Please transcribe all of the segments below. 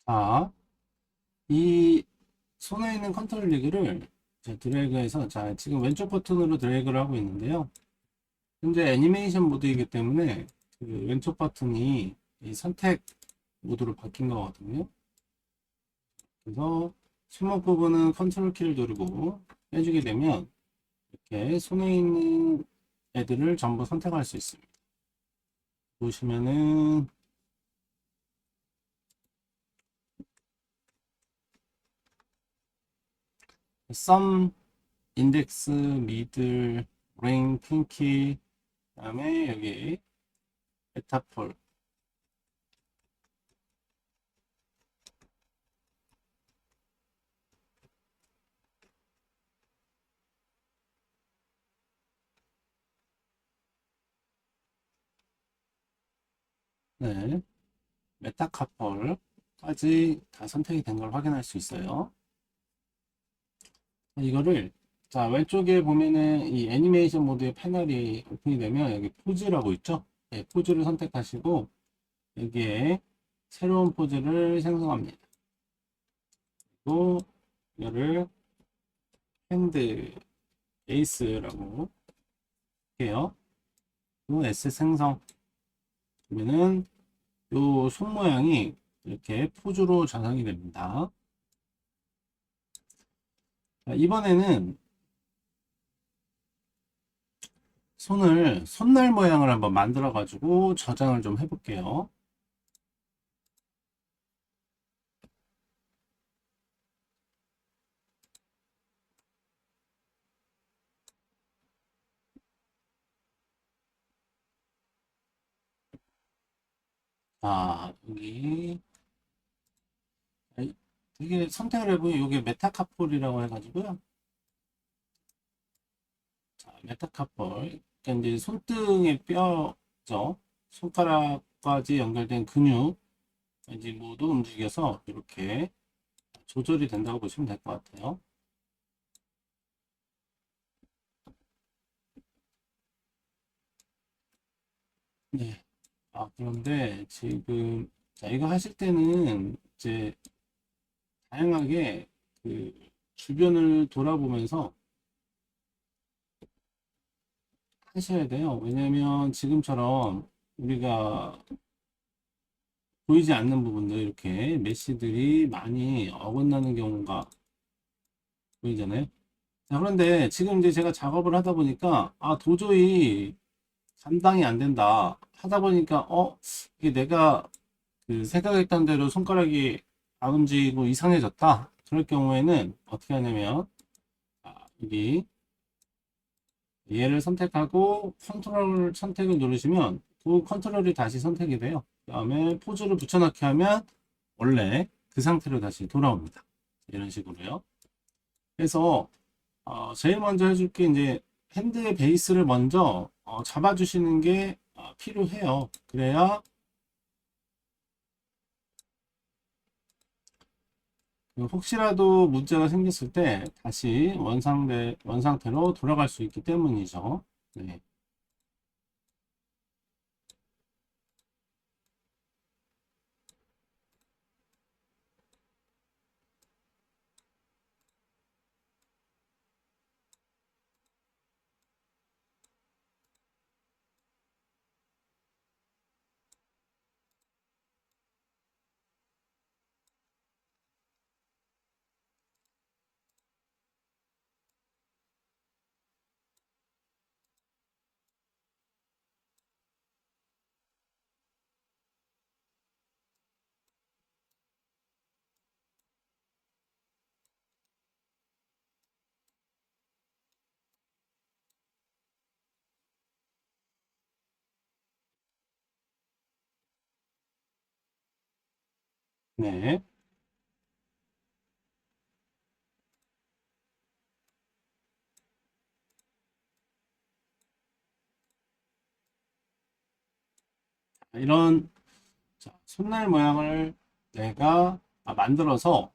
자, 이 손에 있는 컨트롤 리그를 드래그해서, 자, 지금 왼쪽 버튼으로 드래그를 하고 있는데요. 현재 애니메이션 모드이기 때문에 그 왼쪽 버튼이 이 선택 모드로 바뀐 거거든요. 그래서 손목 부분은 컨트롤 키를 누르고 빼주게 되면 이렇게 손에 있는 애들을 전부 선택할 수 있습니다. 보시면은 썸, 인덱스, 미들, 링, 핑키, 그다음에 여기 메타폴. 네, 메타카폴까지 다 선택이 된 걸 확인할 수 있어요. 이거를 자 왼쪽에 보면은 이 애니메이션 모드의 패널이 오픈이 되면 여기 포즈라고 있죠. 네, 포즈를 선택하시고 여기에 새로운 포즈를 생성합니다. 그리고 이거를 핸드 베이스라고 해요. 그리고 S 생성 그러면은 요 손 모양이 이렇게 포즈로 저장이 됩니다. 자, 이번에는 손날 모양을 한번 만들어 가지고 저장을 좀 해볼게요. 자, 여기 이게 선택을 해보면 이게 메타카폴이라고 해가지고요. 자, 메타카폴. 그러니까 이제 손등의 뼈죠. 손가락까지 연결된 근육 이제 모두 움직여서 이렇게 조절이 된다고 보시면 될 것 같아요. 네. 아, 그런데 지금 자, 이거 하실 때는 이제 다양하게 그 주변을 돌아보면서 하셔야 돼요. 왜냐면 지금처럼 우리가 보이지 않는 부분들 이렇게 메시들이 많이 어긋나는 경우가 보이잖아요. 자, 그런데 지금 이제 제가 작업을 하다 보니까 도저히 감당이 안 된다 하다 보니까 이게 내가 그 생각했던 대로 손가락이 안 움직이고 이상해졌다. 그럴 경우에는 어떻게 하냐면 여기 얘를 선택하고 컨트롤 선택을 누르시면 그 컨트롤이 다시 선택이 돼요. 그 다음에 포즈를 붙여넣기 하면 원래 그 상태로 다시 돌아옵니다. 이런 식으로요. 그래서 제일 먼저 해줄 게 이제 핸드의 베이스를 먼저 잡아주시는 게 필요해요. 그래야 혹시라도 문제가 생겼을 때 다시 원상태로 돌아갈 수 있기 때문이죠. 네. 네. 이런 손날 모양을 내가 만들어서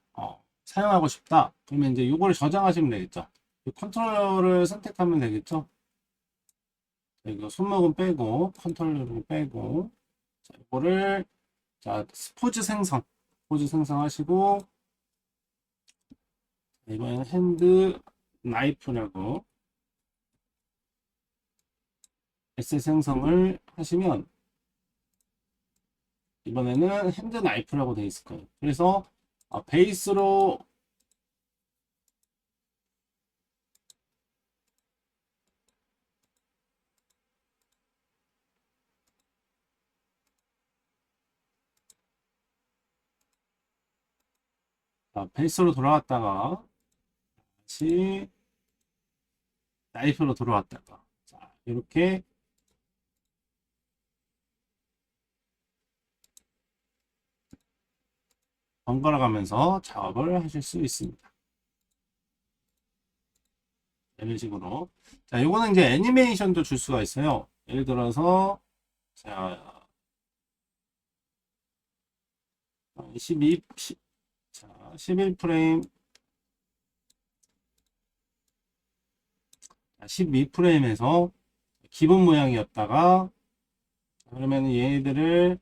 사용하고 싶다. 그러면 이제 이걸 저장하시면 되겠죠. 이 컨트롤러를 선택하면 되겠죠. 이거 손목은 빼고 컨트롤러를 빼고 자, 이거를 자 포즈 생성 포즈 생성하시고, 이번에는 핸드 나이프라고 에셋 생성을 하시면, 이번에는 핸드 나이프라고 되어 있을 거예요. 그래서 베이스로 베이스로 돌아왔다가 다시 나이프로 돌아왔다가, 자, 이렇게 번갈아 가면서 작업을 하실 수 있습니다. 이런 식으로. 자, 요거는 이제 애니메이션도 줄 수가 있어요. 예를 들어서, 자, 12, 10, 자, 11프레임, 12프레임에서 기본 모양이었다가, 그러면 얘네들을,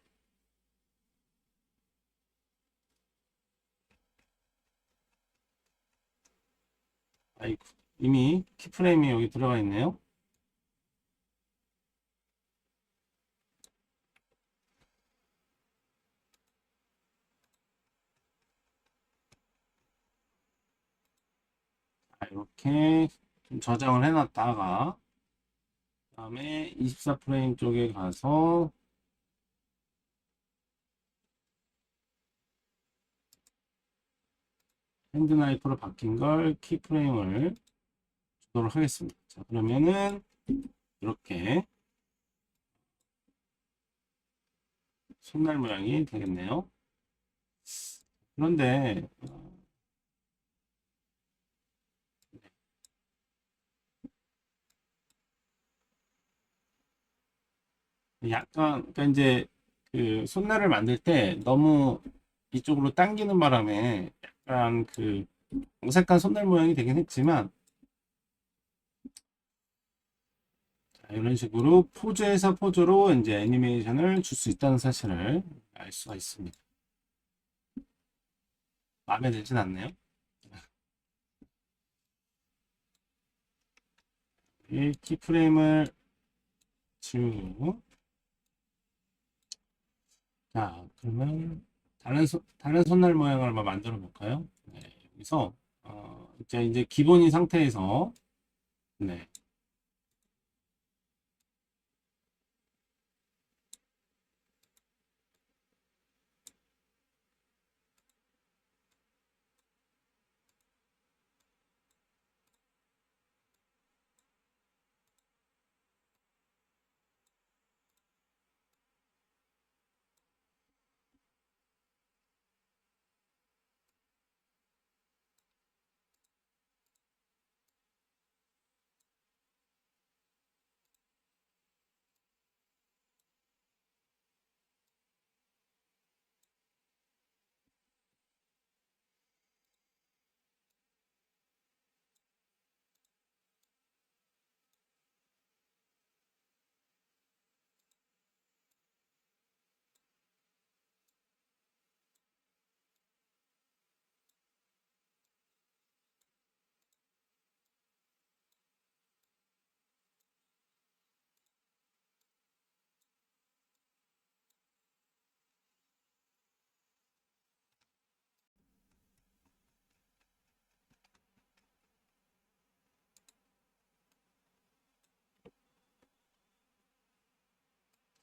아이고, 이미 키프레임이 여기 들어가 있네요. 자, 이렇게 좀 저장을 해놨다가, 그 다음에 24프레임 쪽에 가서, 핸드나이프로 바뀐 걸 키프레임을 주도록 하겠습니다. 자, 그러면은 이렇게 손날 모양이 되겠네요. 그런데 약간 그러니까 이제 그 손날을 만들 때 너무 이쪽으로 당기는 바람에 약간 그 어색한 손날 모양이 되긴 했지만, 자, 이런 식으로 포즈에서 포즈로 이제 애니메이션을 줄 수 있다는 사실을 알 수가 있습니다. 마음에 들진 않네요. 이 키프레임을 지우고, 자, 그러면 다른 손날 모양을 한번 만들어 볼까요? 네, 여기서 이제 기본인 상태에서, 네,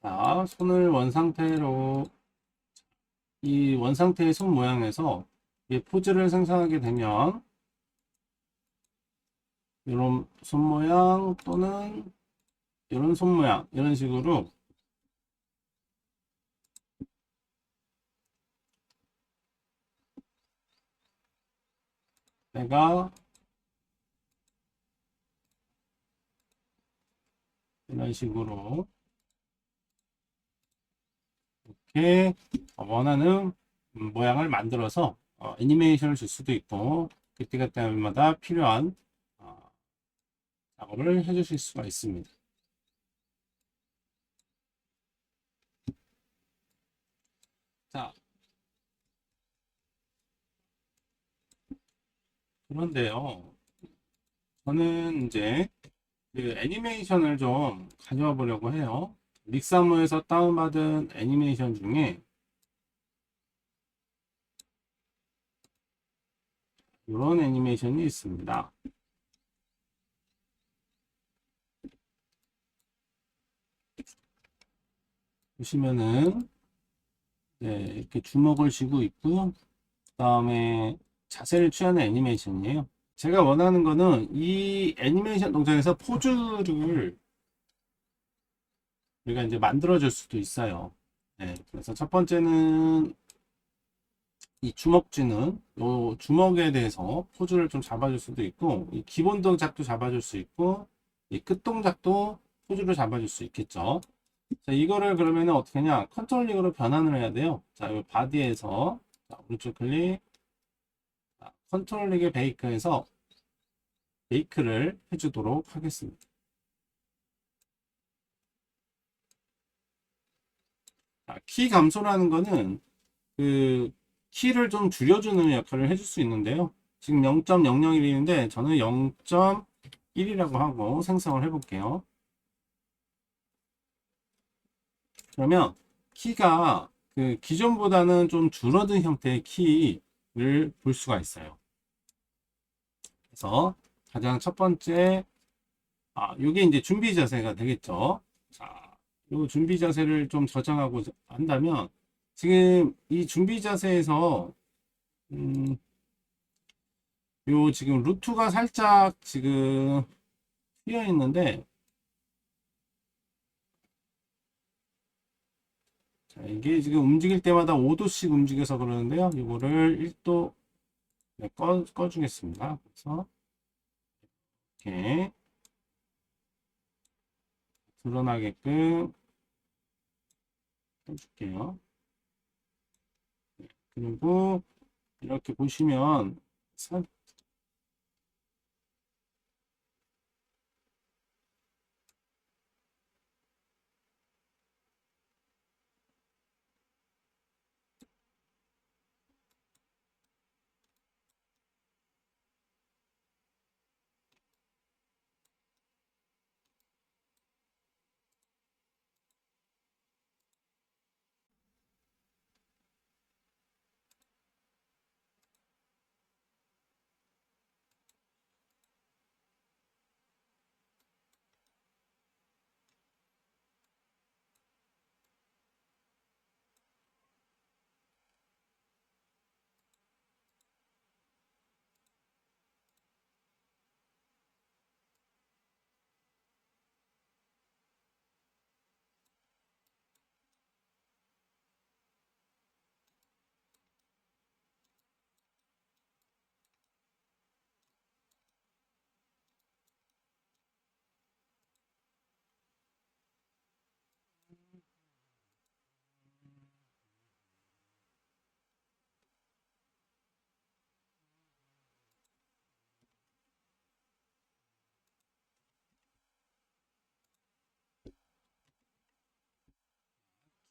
자, 손을 원상태로, 이 원상태의 손 모양에서 이 포즈를 생성하게 되면, 이런 손 모양 또는 이런 손 모양, 이런 식으로 내가 이런 식으로 이렇게 원하는 모양을 만들어서 애니메이션을 줄 수도 있고, 그때그때마다 필요한 어, 작업을 해주실 수가 있습니다. 자, 그런데요, 저는 이제 그 애니메이션을 좀 가져와 보려고 해요. 믹사모에서 다운받은 애니메이션 중에 이런 애니메이션이 있습니다. 보시면은 네, 이렇게 주먹을 쥐고 있고, 그 다음에 자세를 취하는 애니메이션이에요. 제가 원하는 거는 이 애니메이션 동작에서 포즈를 우리가 이제 만들어줄 수도 있어요. 네, 그래서 첫 번째는 이 주먹 쥐는 요 주먹에 대해서 포즈를 좀 잡아줄 수도 있고, 이 기본 동작도 잡아줄 수 있고, 이 끝 동작도 포즈를 잡아줄 수 있겠죠. 자, 이거를 그러면 어떻게 하냐? 컨트롤링으로 변환을 해야 돼요. 자, 이 바디에서 자, 오른쪽 클릭, 컨트롤링의 베이크에서 베이크를 해주도록 하겠습니다. 자, 키 감소라는 거는 그 키를 좀 줄여주는 역할을 해줄 수 있는데요. 지금 0.001인데 저는 0.1이라고 하고 생성을 해볼게요. 그러면 키가 그 기존보다는 좀 줄어든 형태의 키를 볼 수가 있어요. 그래서 가장 첫 번째, 요게 이제 준비 자세가 되겠죠. 자, 요 준비 자세를 좀 저장하고 한다면 지금 이 준비 자세에서 요 지금 루트가 살짝 지금 휘어 있는데, 자, 이게 지금 움직일 때마다 5도씩 움직여서 그러는데요. 이거를 1도 네, 꺼주겠습니다. 그래서 이렇게 드러나게끔 해줄게요. 그리고 이렇게 보시면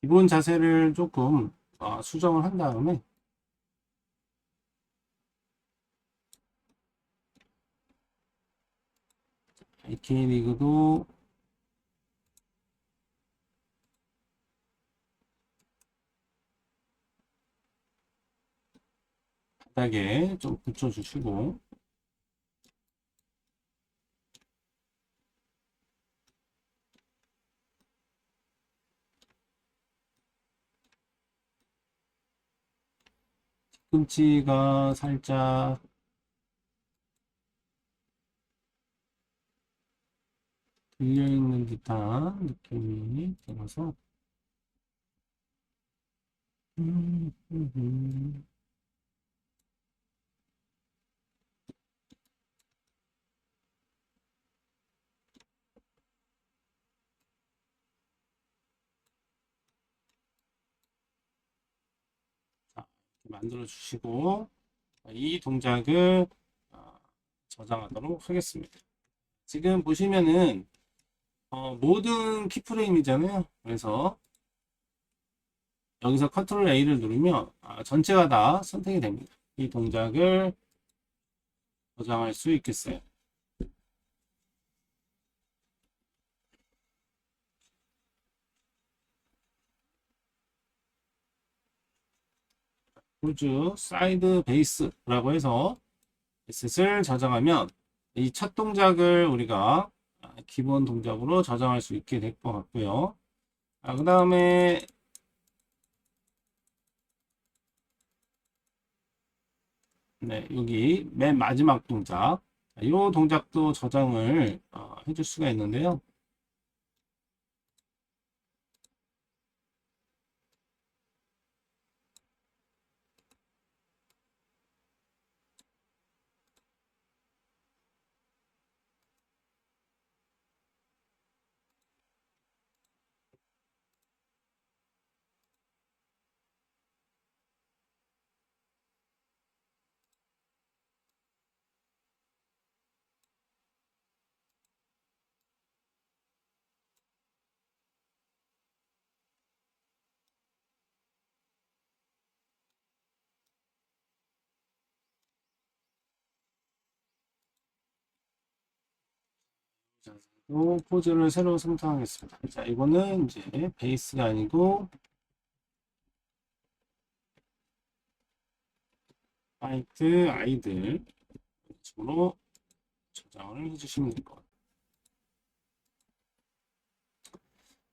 기본 자세를 조금 수정을 한 다음에 IK리그도 바닥에 좀 붙여주시고, 뒤꿈치가 살짝 들려있는 듯한 느낌이 들어서 음, 음, 음. 자, 이렇게 만들어 주시고 이 동작을 어, 저장하도록 하겠습니다. 지금 보시면은 모든 키프레임이잖아요. 그래서 여기서 컨트롤 A를 누르면 전체가 다 선택이 됩니다. 이 동작을 저장할 수 있겠어요. 포즈 사이드 베이스라고 해서 에셋을 저장하면 이 첫 동작을 우리가 기본 동작으로 저장할 수 있게 될 것 같고요. 그 다음에 네, 여기 맨 마지막 동작, 이 동작도 저장을 해줄 수가 있는데요. 또 포즈를 새로 생성하겠습니다. 자, 이거는 이제 베이스가 아니고 화이트 아이들 식으로 저장을 해주시면 될 것 같아요.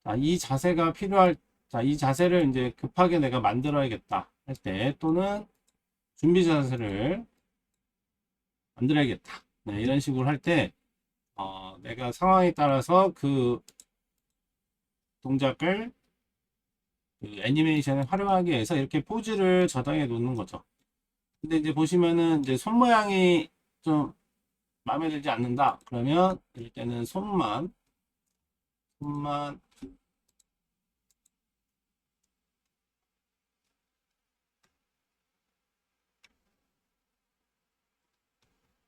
자, 이 자세가 필요할, 자, 이 자세를 이제 급하게 내가 만들어야겠다 할 때, 또는 준비 자세를 만들어야겠다. 네, 이런 식으로 할 때, 내가 상황에 따라서 그 동작을 그 애니메이션에 활용하기 위해서 이렇게 포즈를 저장해 놓는 거죠. 근데 이제 보시면은 이제 손 모양이 좀 마음에 들지 않는다. 그러면 이럴 때는 손만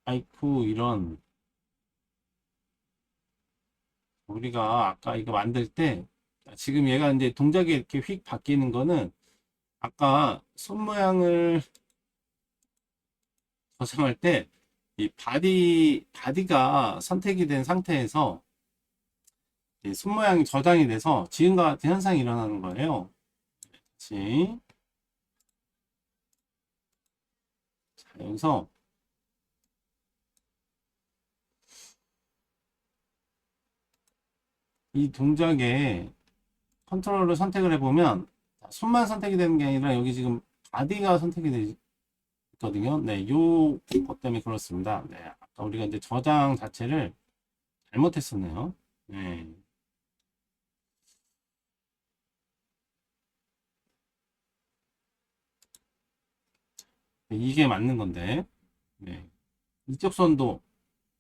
아이쿠 이런 우리가 아까 이거 만들 때 지금 얘가 이제 동작이 이렇게 휙 바뀌는 거는 아까 손 모양을 저장할 때 이 바디가 선택이 된 상태에서 이손 모양이 저장이 돼서 지금과 같은 현상이 일어나는 거예요. 그렇지. 자, 여기서 이 동작에 컨트롤을 선택을 해보면 손만 선택이 되는 게 아니라 여기 지금 바디가 선택이 되거든요. 네, 요것 때문에 그렇습니다. 네, 아까 우리가 이제 저장 자체를 잘못했었네요. 네, 이게 맞는 건데, 네, 이쪽 선도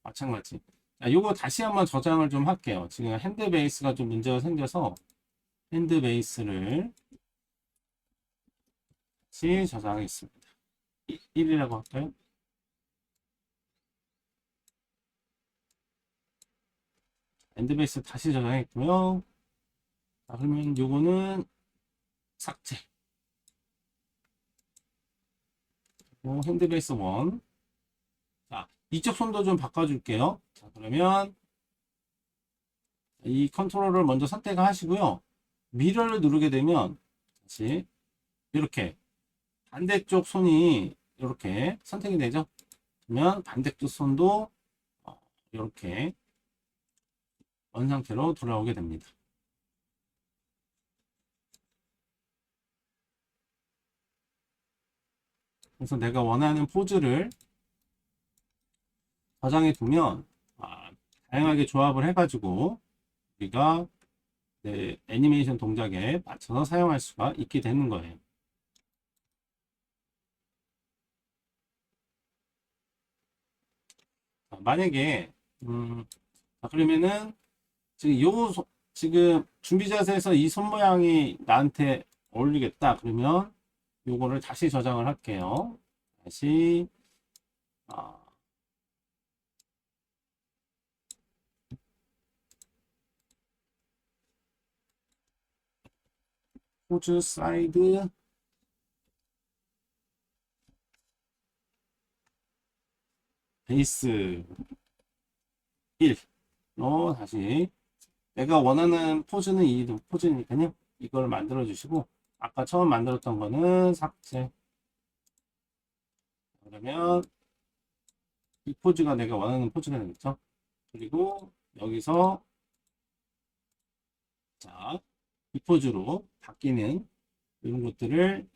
마찬가지. 자, 요거 다시 한번 저장을 좀 할게요. 지금 핸드 베이스가 좀 문제가 생겨서 핸드 베이스를 다시 저장하겠습니다. 1이라고 할까요? 핸드 베이스 다시 저장했고요. 자, 그러면 요거는 삭제. 핸드 베이스 1. 자, 이쪽 손도 좀 바꿔줄게요. 자, 그러면 이 컨트롤을 먼저 선택하시고요. 미러를 누르게 되면 다시 이렇게 반대쪽 손이 이렇게 선택이 되죠. 그러면 반대쪽 손도 이렇게 원 상태로 돌아오게 됩니다. 그래서 내가 원하는 포즈를 저장해 두면 다양하게 조합을 해가지고 우리가 애니메이션 동작에 맞춰서 사용할 수가 있게 되는 거예요. 만약에 그러면은 지금 지금 준비 자세에서 이 손 모양이 나한테 어울리겠다 그러면 요거를 다시 저장을 할게요. 다시 아, 포즈 사이드 베이스 1로 다시 내가 원하는 포즈는 이 포즈니까요. 이걸 만들어 주시고 아까 처음 만들었던 거는 삭제. 그러면 이 포즈가 내가 원하는 포즈가 되겠죠. 그리고 여기서 자, 이 포즈로 바뀌는 이런 것들을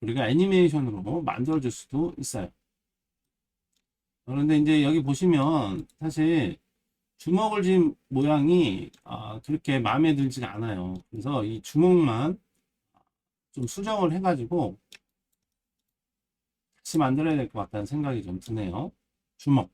우리가 애니메이션으로 만들어 줄 수도 있어요. 그런데 이제 여기 보시면 사실 주먹을 쥔 모양이 그렇게 마음에 들지가 않아요. 그래서 이 주먹만 좀 수정을 해가지고 다시 만들어야 될 것 같다는 생각이 좀 드네요. 주먹.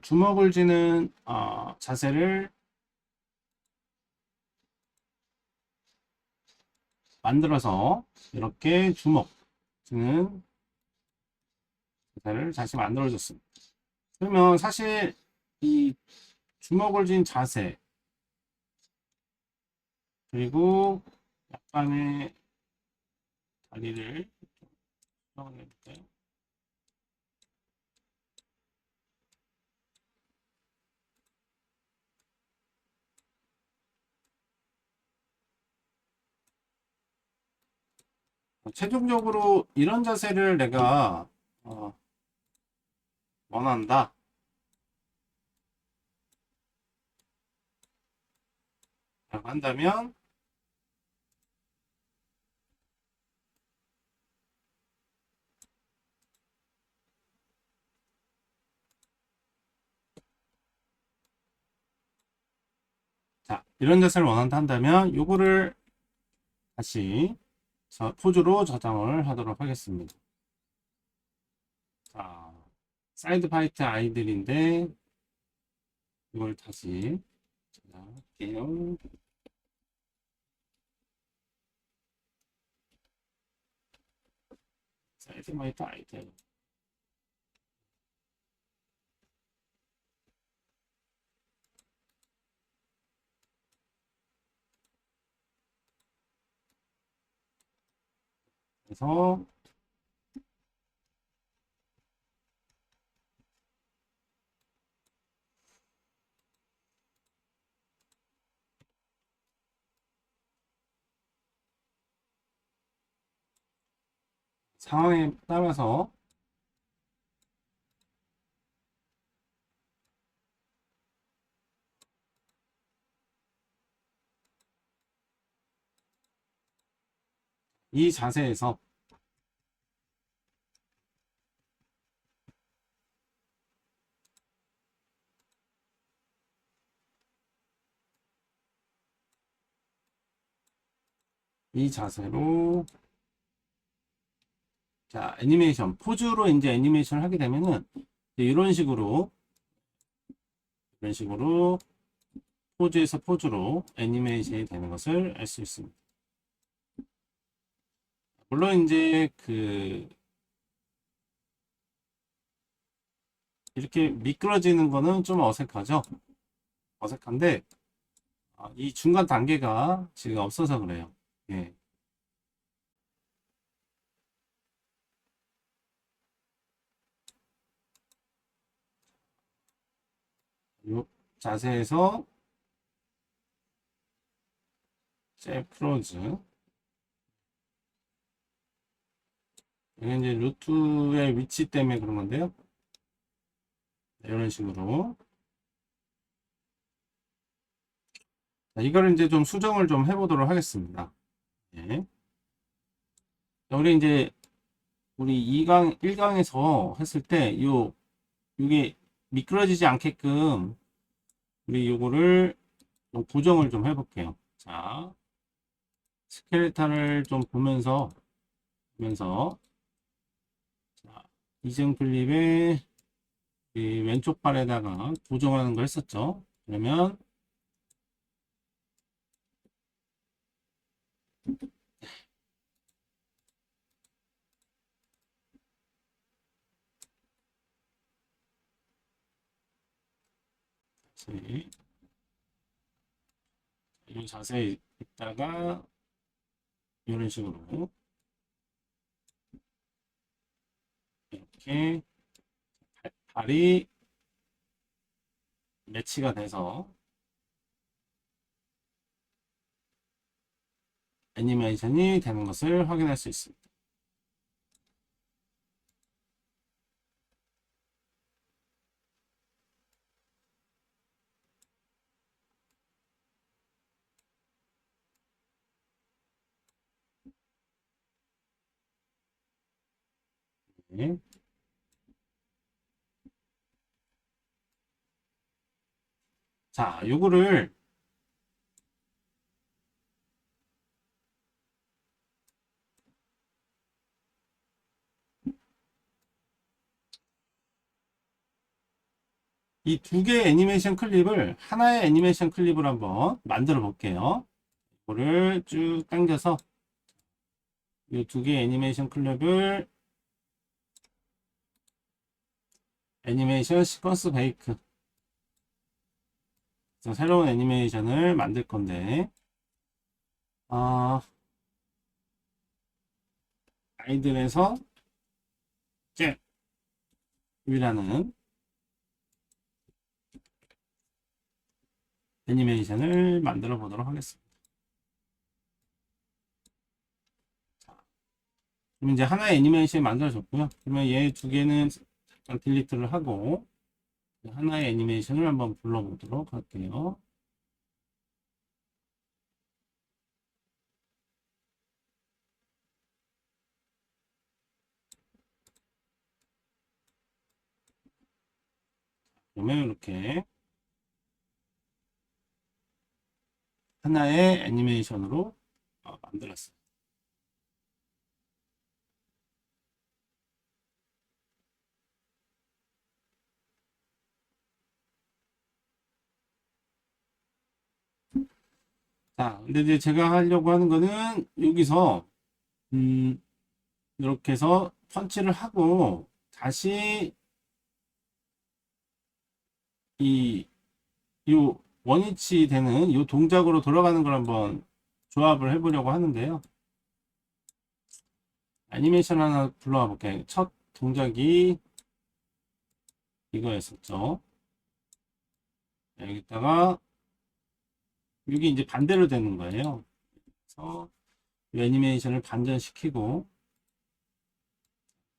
주먹을 쥐는 자세를 만들어서 이렇게 주먹 쥐는 자세를 다시 만들어줬습니다. 그러면 사실 이 주먹을 쥔 자세 그리고 약간의 다리를 수정을 해볼까요? 최종적으로 이런 자세를 내가 원한다 라고 한다면 자, 이런 자세를 원한다 한다면 요거를 다시 포즈로 저장을 하도록 하겠습니다. 자, 사이드 파이트 아이들인데 이걸 다시 저장할게요. 사이드 파이트 아이들. 그래서 상황에 따라서 이 자세에서 이 자세로 자 애니메이션 포즈로 이제 애니메이션을 하게 되면은 이런 식으로 포즈에서 포즈로 애니메이션이 되는 것을 알 수 있습니다. 물론 이제 이렇게 미끄러지는 거는 좀 어색하죠. 어색한데 이 중간 단계가 지금 없어서 그래요. 예. 이 자세에서 크로즈 이게 이제 루트의 위치 때문에 그런 건데요. 이런 식으로 자, 이거를 이제 좀 수정을 좀 해보도록 하겠습니다. 예. 우리 이제 우리 2강 1강에서 했을 때 이게 미끄러지지 않게끔 우리 요거를 좀 고정을 좀 해볼게요. 자, 스켈레탄을 좀 보면서 자, 이전 클립에 이 왼쪽 발에다가 고정하는 거 했었죠. 그러면 이 자세에 있다가 이런 식으로 이렇게 발이 매치가 돼서 애니메이션이 되는 것을 확인할 수 있습니다. 네. 자, 요거를 이 두 개의 애니메이션 클립을 하나의 애니메이션 클립을 한번 만들어 볼게요. 이거를 쭉 당겨서 이 두 개의 애니메이션 클립을 애니메이션 시퀀스 베이크. 그래서 새로운 애니메이션을 만들 건데, 아, 아이들에서 잼이라는 애니메이션을 만들어 보도록 하겠습니다. 그럼 이제 하나의 애니메이션이 만들어졌고요. 그러면 얘 두 개는 잠깐 딜리트를 하고 하나의 애니메이션을 한번 불러보도록 할게요. 그러면 이렇게 하나의 애니메이션으로 만들었어요. 자, 근데 이제 제가 하려고 하는 거는 여기서 이렇게 해서 펀치를 하고 다시 이 요 원위치 되는 요 동작으로 돌아가는 걸 한번 조합을 해보려고 하는데요. 애니메이션 하나 불러와 볼게요. 첫 동작이 이거였었죠. 여기다가 이게 이제 반대로 되는 거예요. 그래서 이 애니메이션을 반전시키고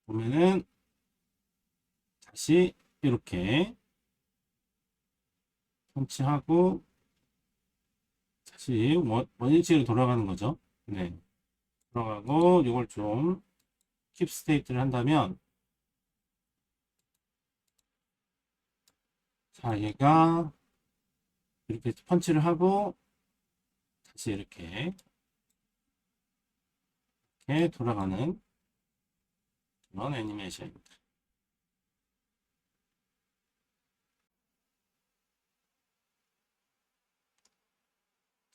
보면은 다시 이렇게 펀치하고 다시 원위치로 돌아가는 거죠. 네. 돌아가고 이걸 좀 킵 스테이트를 한다면 자 얘가 이렇게 펀치를 하고 다시 이렇게 돌아가는 그런 애니메이션입니다.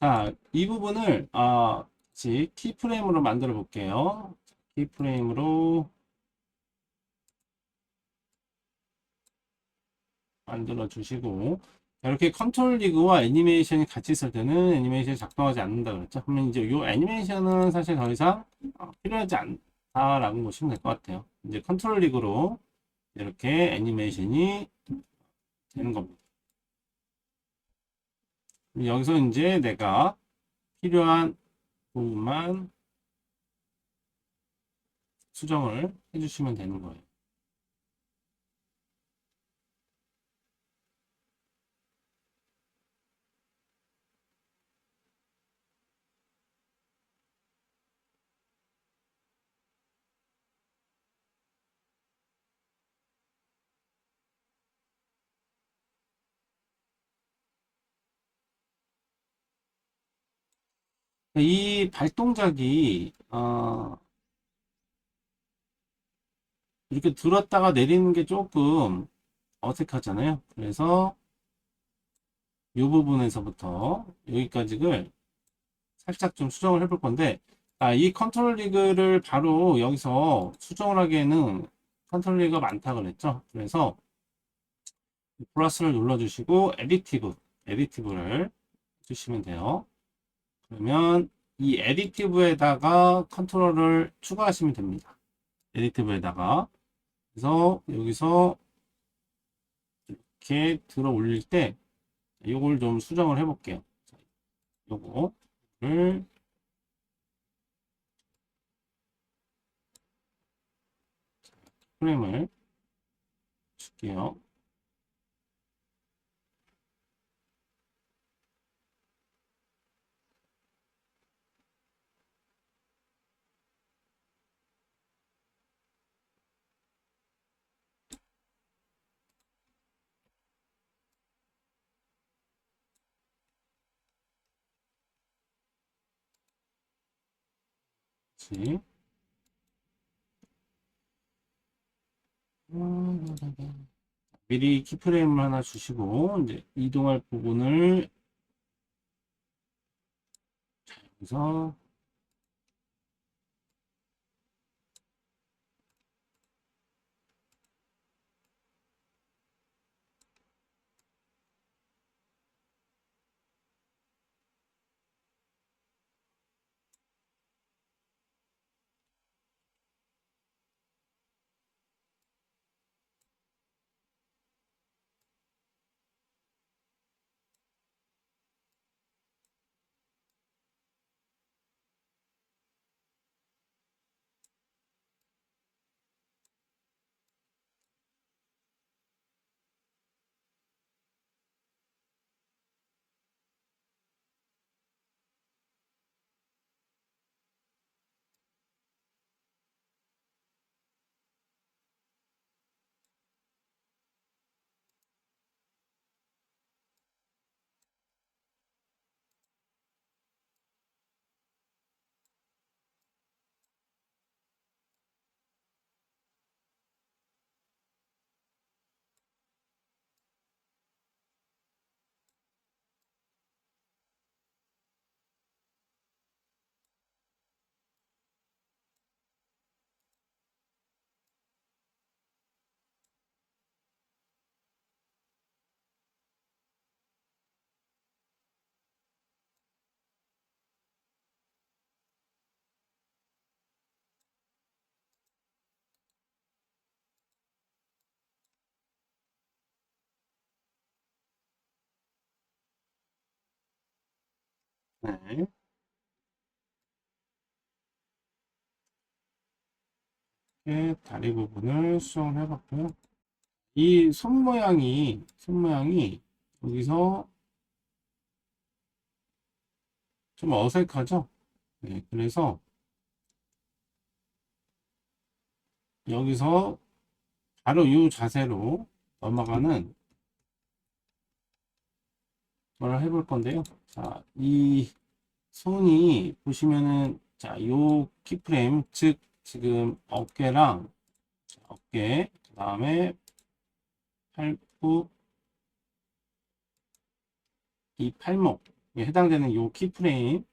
자, 이 부분을 같이 키프레임으로 만들어 볼게요. 키프레임으로 만들어 주시고 이렇게 컨트롤 리그와 애니메이션이 같이 있을 때는 애니메이션이 작동하지 않는다 그랬죠. 그러면 이제 이 애니메이션은 사실 더 이상 필요하지 않다라고 보시면 될 것 같아요. 이제 컨트롤 리그로 이렇게 애니메이션이 되는 겁니다. 여기서 이제 내가 필요한 부분만 수정을 해주시면 되는 거예요. 이 발동작이 이렇게 들었다가 내리는 게 조금 어색하잖아요. 그래서 이 부분에서부터 여기까지를 살짝 좀 수정을 해볼 건데 이 컨트롤 리그를 바로 여기서 수정을 하기에는 컨트롤 리그가 많다 그랬죠. 그래서 플러스를 눌러주시고 에디티브를 주시면 돼요. 그러면 이 에디티브에다가 컨트롤을 추가하시면 됩니다. 에디티브에다가 그래서 여기서 이렇게 들어 올릴 때 이걸 좀 수정을 해 볼게요. 요거를 프레임을 줄게요. 그렇지. 미리 키프레임을 하나 주시고 이제 이동할 부분을 여기서 네. 이렇게 다리 부분을 수정을 해봤고요. 이 손 모양이 여기서 좀 어색하죠? 네, 그래서 여기서 바로 이 자세로 넘어가는 걸 해볼 건데요. 자, 이 손이 보시면은, 자, 요 키프레임, 즉, 지금 어깨, 그 다음에 팔굽, 이 팔목에 해당되는 요 키프레임,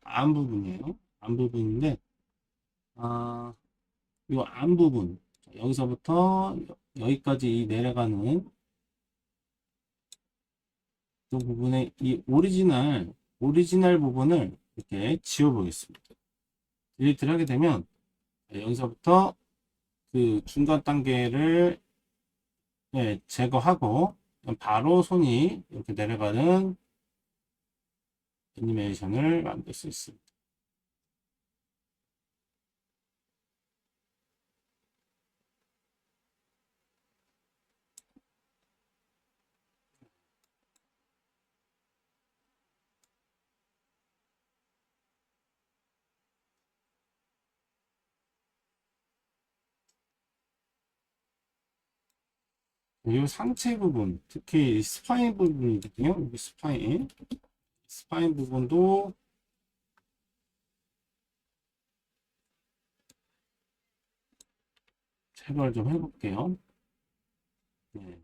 안 부분이에요. 안 부분인데, 아, 요 안 부분. 자, 여기서부터 여기까지 내려가는 이 부분의 이 오리지널 부분을 이렇게 지워 보겠습니다. 딜리트를 하게 되면 여기서부터 그 중간 단계를 제거하고 바로 손이 이렇게 내려가는 애니메이션을 만들 수 있습니다. 이 상체 부분, 특히 스파인 부분이거든요. 여기 스파인 부분도 제거를 좀 해볼게요. 네.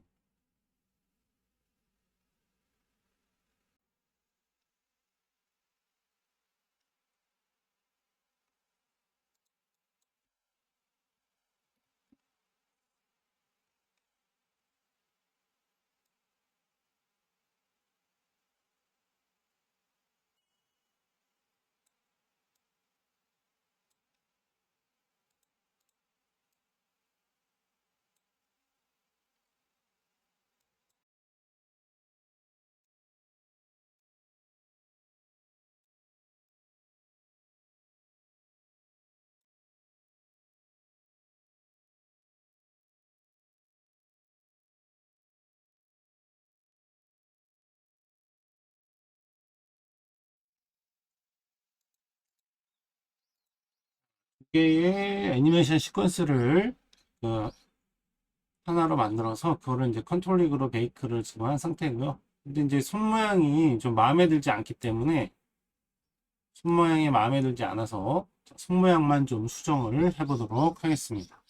두 개의 애니메이션 시퀀스를 그 하나로 만들어서 그거를 이제 컨트롤링으로 메이크를 지금 한 상태고요. 근데 이제 손 모양이 좀 마음에 들지 않기 때문에 손 모양이 마음에 들지 않아서 손 모양만 좀 수정을 해보도록 하겠습니다.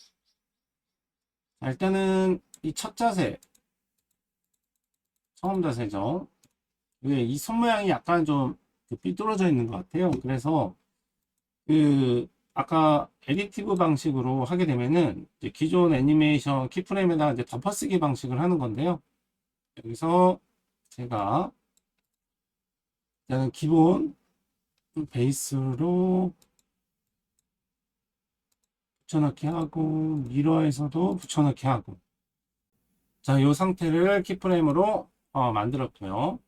자, 일단은 이 첫 자세, 처음 자세죠. 이 손 모양이 약간 좀 삐뚤어져 있는 것 같아요. 그래서 그 아까 에디티브 방식으로 하게 되면은 이제 기존 애니메이션 키프레임에다가 이제 덮어쓰기 방식을 하는 건데요. 여기서 제가 일단은 기본 베이스로 붙여넣기 하고 미러에서도 붙여넣기 하고 자, 이 상태를 키프레임으로 만들었고요.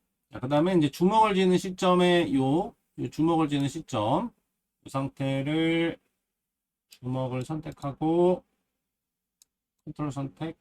그 다음에 이제 주먹을 쥐는 시점에 요 주먹을 쥐는 시점 이 상태를 주먹을 선택하고 컨트롤 선택